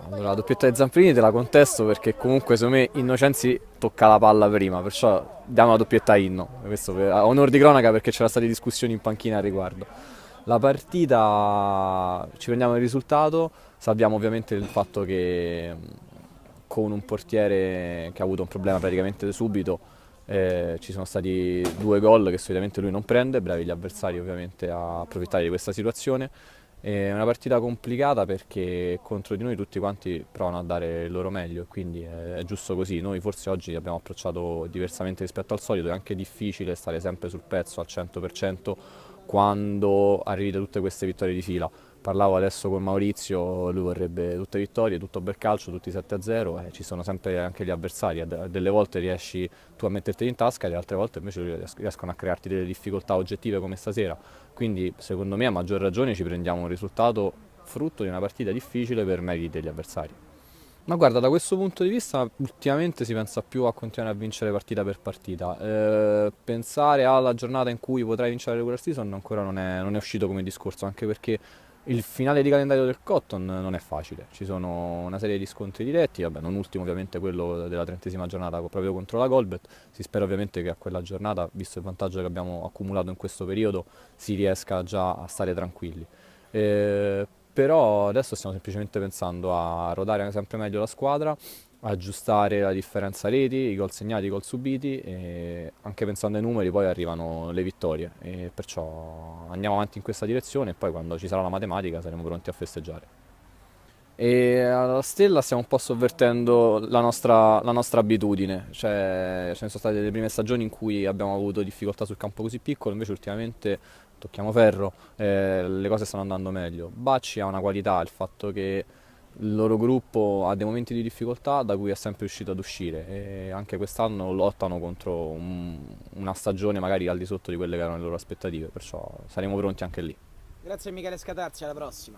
Allora, la doppietta di Zamprini te la contesto perché comunque secondo me Innocenzi tocca la palla prima, perciò diamo la doppietta a Inno, questo a onor di cronaca perché c'erano state discussioni in panchina al riguardo. La partita ci prendiamo il risultato, sappiamo ovviamente il fatto che con un portiere che ha avuto un problema praticamente subito ci sono stati due gol che solitamente lui non prende, bravi gli avversari ovviamente a approfittare di questa situazione. È una partita complicata perché contro di noi tutti quanti provano a dare il loro meglio e quindi è giusto così. Noi forse oggi abbiamo approcciato diversamente rispetto al solito, è anche difficile stare sempre sul pezzo al 100% quando arrivi da tutte queste vittorie di fila. Parlavo adesso con Maurizio, lui vorrebbe tutte vittorie, tutto bel calcio, tutti 7-0 e ci sono sempre anche gli avversari, delle volte riesci tu a metterti in tasca e altre volte invece riescono a crearti delle difficoltà oggettive come stasera. Quindi secondo me a maggior ragione ci prendiamo un risultato frutto di una partita difficile per meriti degli avversari. Ma guarda, da questo punto di vista ultimamente si pensa più a continuare a vincere partita per partita. Pensare alla giornata in cui potrai vincere la regular season ancora non è uscito come discorso, anche perché il finale di calendario del Cotton non è facile. Ci sono una serie di scontri diretti, vabbè, non ultimo ovviamente quello della 30esima giornata proprio contro la Golbet. Si spera ovviamente che a quella giornata, visto il vantaggio che abbiamo accumulato in questo periodo, si riesca già a stare tranquilli. Eh, Però adesso stiamo semplicemente pensando a rodare sempre meglio la squadra, aggiustare la differenza reti, i gol segnati, i gol subiti e anche pensando ai numeri poi arrivano le vittorie e perciò andiamo avanti in questa direzione e poi quando ci sarà la matematica saremo pronti a festeggiare. E alla Stella stiamo un po' sovvertendo la nostra abitudine, cioè ce ne sono state le prime stagioni in cui abbiamo avuto difficoltà sul campo così piccolo, invece ultimamente tocchiamo ferro, le cose stanno andando meglio. Bacci ha una qualità, il fatto che il loro gruppo ha dei momenti di difficoltà da cui è sempre riuscito ad uscire e anche quest'anno lottano contro una stagione magari al di sotto di quelle che erano le loro aspettative, perciò saremo pronti anche lì. Grazie a Michele Scatarzi, alla prossima.